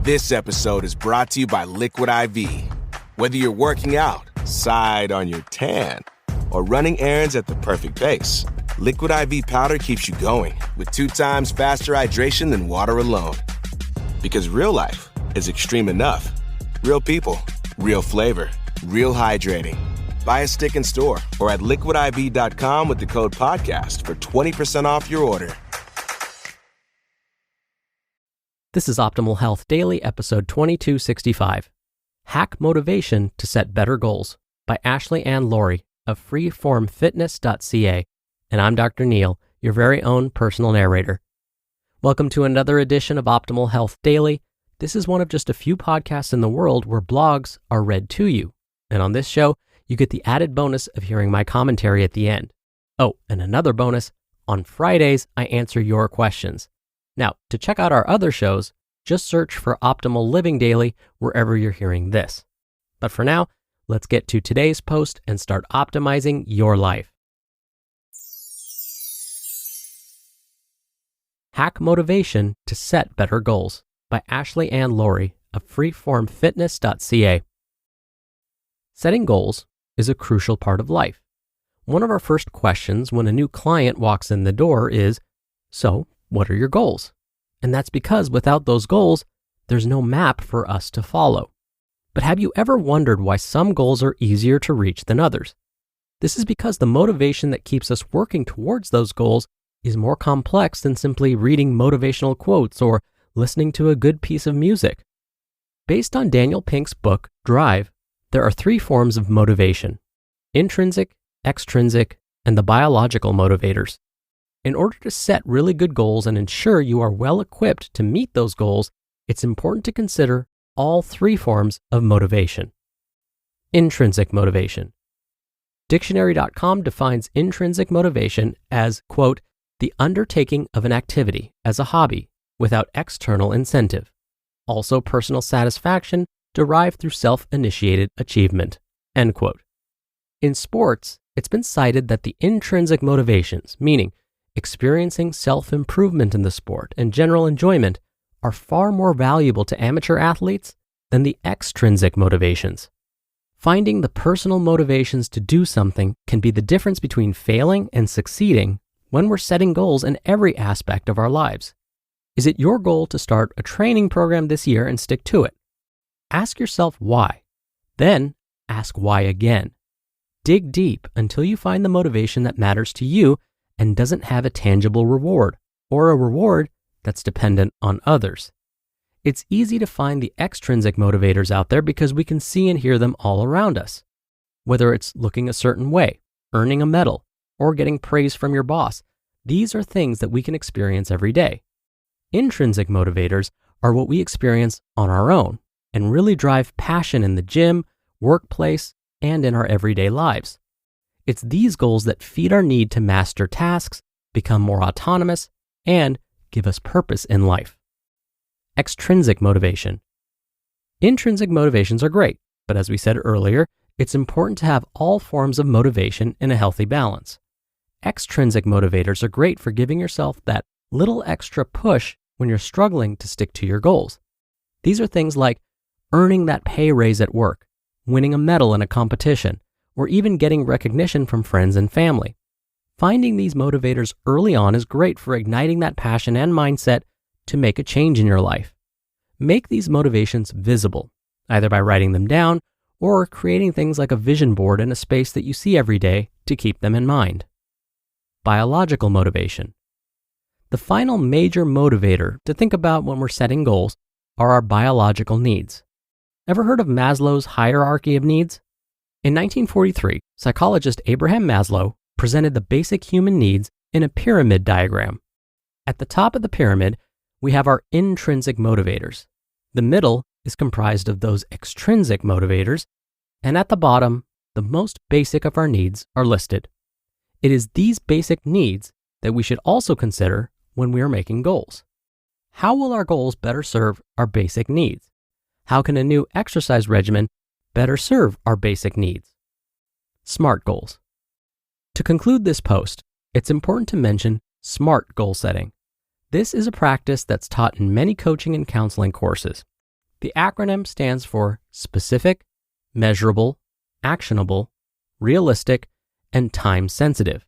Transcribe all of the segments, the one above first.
This episode is brought to you by Liquid IV. Whether you're working out, side on your tan, or running errands at the perfect pace, Liquid IV powder keeps you going with 2 times faster hydration than water alone. Because real life is extreme enough. Real people, real flavor, real hydrating. Buy a stick in store or at liquidiv.com with the code podcast for 20% off your order. This is Optimal Health Daily, episode 2265. Hack Motivation to Set Better Goals by Ashley Ann Lawrie of freeformfitness.ca. And I'm Dr. Neil, your very own personal narrator. Welcome to another edition of Optimal Health Daily. This is one of just a few podcasts in the world where blogs are read to you. And on this show, you get the added bonus of hearing my commentary at the end. Oh, and another bonus, on Fridays, I answer your questions. Now, to check out our other shows, just search for Optimal Living Daily wherever you're hearing this. But for now, let's get to today's post and start optimizing your life. Hack Motivation to Set Better Goals by Ashley Ann Lawrie of freeformfitness.ca. Setting goals is a crucial part of life. One of our first questions when a new client walks in the door is, so, what are your goals? And that's because without those goals, there's no map for us to follow. But have you ever wondered why some goals are easier to reach than others? This is because the motivation that keeps us working towards those goals is more complex than simply reading motivational quotes or listening to a good piece of music. Based on Daniel Pink's book, Drive, there are 3 forms of motivation: intrinsic, extrinsic, and the biological motivators. In order to set really good goals and ensure you are well equipped to meet those goals, it's important to consider all 3 forms of motivation. Intrinsic motivation. Dictionary.com defines intrinsic motivation as, quote, the undertaking of an activity as a hobby without external incentive. Also personal satisfaction derived through self-initiated achievement, end quote. In sports, it's been cited that the intrinsic motivations, meaning experiencing self-improvement in the sport and general enjoyment, are far more valuable to amateur athletes than the extrinsic motivations. Finding the personal motivations to do something can be the difference between failing and succeeding when we're setting goals in every aspect of our lives. Is it your goal to start a training program this year and stick to it? Ask yourself why. Then ask why again. Dig deep until you find the motivation that matters to you and doesn't have a tangible reward, or a reward that's dependent on others. It's easy to find the extrinsic motivators out there because we can see and hear them all around us. Whether it's looking a certain way, earning a medal, or getting praise from your boss, these are things that we can experience every day. Intrinsic motivators are what we experience on our own and really drive passion in the gym, workplace, and in our everyday lives. It's these goals that feed our need to master tasks, become more autonomous, and give us purpose in life. Extrinsic motivation. Intrinsic motivations are great, but as we said earlier, it's important to have all forms of motivation in a healthy balance. Extrinsic motivators are great for giving yourself that little extra push when you're struggling to stick to your goals. These are things like earning that pay raise at work, winning a medal in a competition, or even getting recognition from friends and family. Finding these motivators early on is great for igniting that passion and mindset to make a change in your life. Make these motivations visible, either by writing them down or creating things like a vision board in a space that you see every day to keep them in mind. Biological motivation. The final major motivator to think about when we're setting goals are our biological needs. Ever heard of Maslow's hierarchy of needs? In 1943, psychologist Abraham Maslow presented the basic human needs in a pyramid diagram. At the top of the pyramid, we have our intrinsic motivators. The middle is comprised of those extrinsic motivators, and at the bottom, the most basic of our needs are listed. It is these basic needs that we should also consider when we are making goals. How will our goals better serve our basic needs? How can a new exercise regimen better serve our basic needs? SMART goals. To conclude this post, it's important to mention SMART goal setting. This is a practice that's taught in many coaching and counseling courses. The acronym stands for specific, measurable, actionable, realistic, and time sensitive.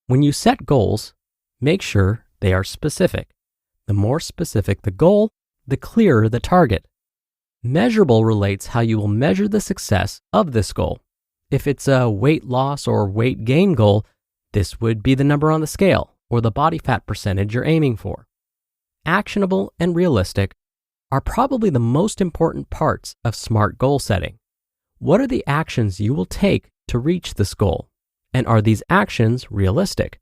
When you set goals, make sure they are specific. The more specific the goal, the clearer the target. Measurable relates how you will measure the success of this goal. If it's a weight loss or weight gain goal, this would be the number on the scale or the body fat percentage you're aiming for. Actionable and realistic are probably the most important parts of SMART goal setting. What are the actions you will take to reach this goal? And are these actions realistic?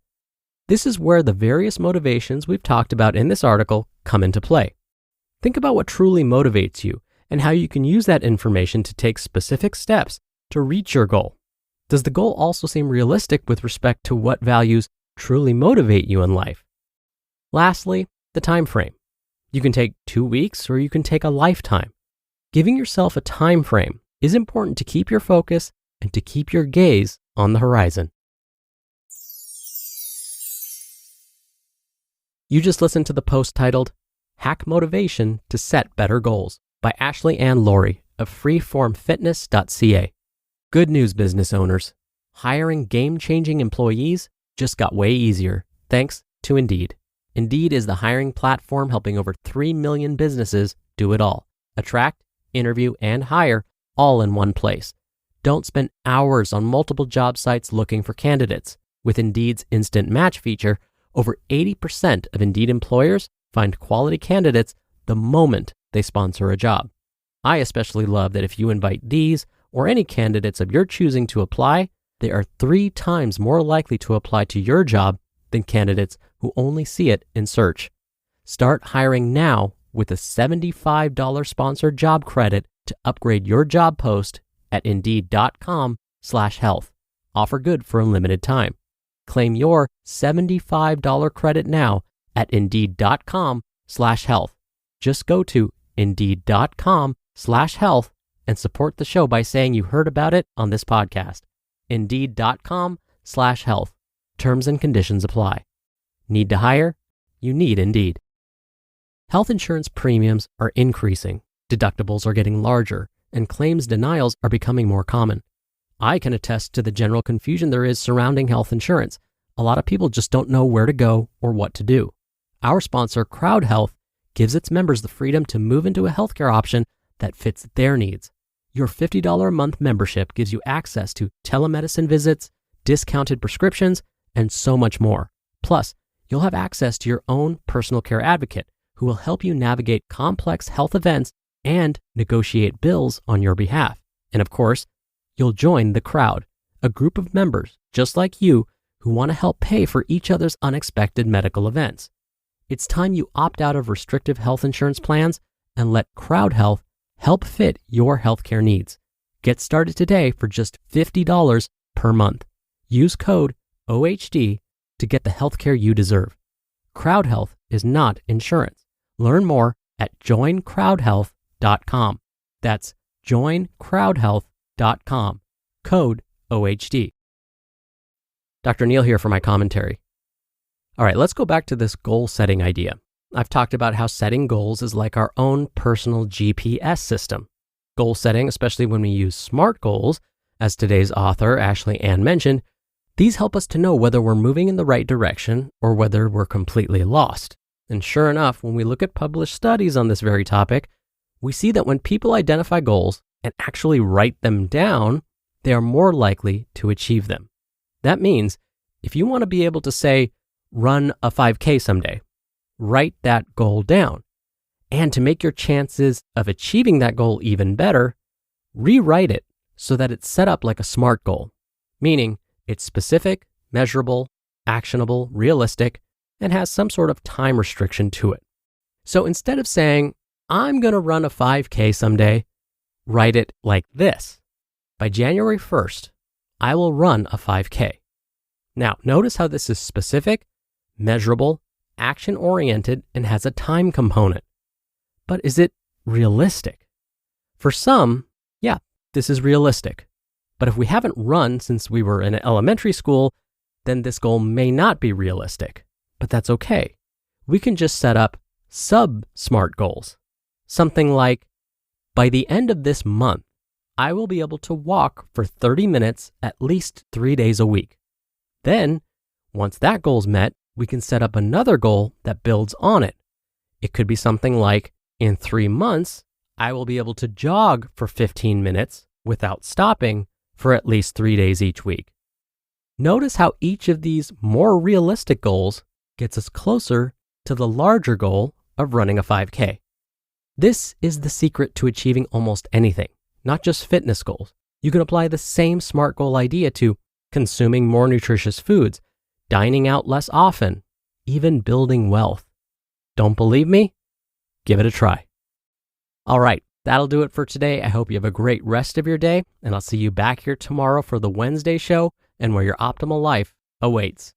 This is where the various motivations we've talked about in this article come into play. Think about what truly motivates you and how you can use that information to take specific steps to reach your goal. Does the goal also seem realistic with respect to what values truly motivate you in life? Lastly, the time frame. You can take 2 weeks or you can take a lifetime. Giving yourself a time frame is important to keep your focus and to keep your gaze on the horizon. You just listened to the post titled Hack Motivation to Set Better Goals by Ashley Ann Lawrie of freeformfitness.ca. Good news, business owners. Hiring game-changing employees just got way easier thanks to Indeed. Indeed is the hiring platform helping over 3 million businesses do it all. Attract, interview, and hire all in one place. Don't spend hours on multiple job sites looking for candidates. With Indeed's Instant Match feature, over 80% of Indeed employers find quality candidates the moment they sponsor a job. I especially love that if you invite these or any candidates of your choosing to apply, they are 3 times more likely to apply to your job than candidates who only see it in search. Start hiring now with a $75 sponsored job credit to upgrade your job post at Indeed.com/health. Offer good for a limited time. Claim your $75 credit now at Indeed.com/health. Just go to Indeed.com/health and support the show by saying you heard about it on this podcast. Indeed.com/health. Terms and conditions apply. Need to hire? You need Indeed. Health insurance premiums are increasing, deductibles are getting larger, and claims denials are becoming more common. I can attest to the general confusion there is surrounding health insurance. A lot of people just don't know where to go or what to do. Our sponsor, Crowd Health, gives its members the freedom to move into a healthcare option that fits their needs. Your $50 a month membership gives you access to telemedicine visits, discounted prescriptions, and so much more. Plus, you'll have access to your own personal care advocate who will help you navigate complex health events and negotiate bills on your behalf. And of course, you'll join the crowd, a group of members just like you who want to help pay for each other's unexpected medical events. It's time you opt out of restrictive health insurance plans and let Crowd Health help fit your healthcare needs. Get started today for just $50 per month. Use code OHD to get the healthcare you deserve. Crowd Health is not insurance. Learn more at joincrowdhealth.com. That's joincrowdhealth.com. Code OHD. Dr. Neal here for my commentary. All right, let's go back to this goal setting idea. I've talked about how setting goals is like our own personal GPS system. Goal setting, especially when we use SMART goals, as today's author, Ashley Ann, mentioned, these help us to know whether we're moving in the right direction or whether we're completely lost. And sure enough, when we look at published studies on this very topic, we see that when people identify goals and actually write them down, they are more likely to achieve them. That means if you want to be able to say, run a 5K someday, write that goal down. And to make your chances of achieving that goal even better, rewrite it so that it's set up like a SMART goal, meaning it's specific, measurable, actionable, realistic, and has some sort of time restriction to it. So instead of saying, I'm going to run a 5K someday, write it like this. By January 1st, I will run a 5K. Now, notice how this is specific, measurable, action-oriented, and has a time component. But is it realistic? For some, yeah, this is realistic. But if we haven't run since we were in elementary school, then this goal may not be realistic. But that's okay. We can just set up sub-SMART goals. Something like, By the end of this month, I will be able to walk for 30 minutes at least 3 days a week. Then, once that goal's met, we can set up another goal that builds on it. It could be something like, in 3 months, I will be able to jog for 15 minutes without stopping for at least 3 days each week. Notice how each of these more realistic goals gets us closer to the larger goal of running a 5K. This is the secret to achieving almost anything, not just fitness goals. You can apply the same SMART goal idea to consuming more nutritious foods, dining out less often, even building wealth. Don't believe me? Give it a try. All right, that'll do it for today. I hope you have a great rest of your day, and I'll see you back here tomorrow for the Wednesday show and where your optimal life awaits.